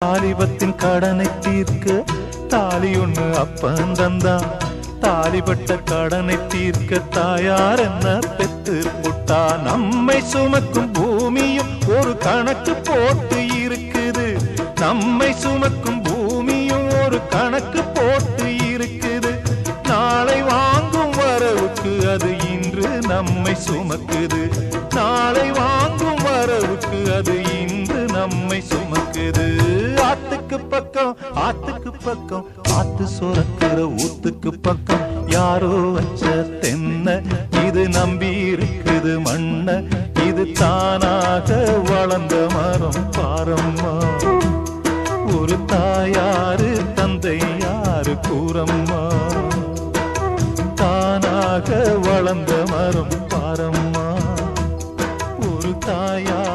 தாலிபத்தின் கடனை தீர்க்க தாலி ஒண்ணு அப்பன் தந்தான். தாலிபட்ட கடனை தீர்க்க தாயார் என்ன பெத்து புட்டா. நம்மை சுமக்கும் பூமியும் ஒரு கணக்கு போட்டு இருக்குது. நம்மை சுமக்கும் பூமியும் ஒரு கணக்கு போட்டு இருக்குது. நாளை வாங்கும் வரவுக்கு அது இன்று நம்மை சுமக்குது. நாளை வாங்கும் வரவுக்கு அது இன்று நம்மை சுமக்குது. ஆத்துக்கு பக்கம் ஆத்துக்கு பக்கம் ஆத்து சுரக்கிற ஊத்துக்கு பக்கம் யாரோ வச்ச தென்ன இது நம்பி இருக்குது மண்ண. இது தானாக வளர்ந்த மரம் பாரம்மா. ஒரு தாயாரு தந்தை யாரு கூறம்மா. தானாக வளர்ந்த மரம் பாரம்மா. ஒரு தாயார்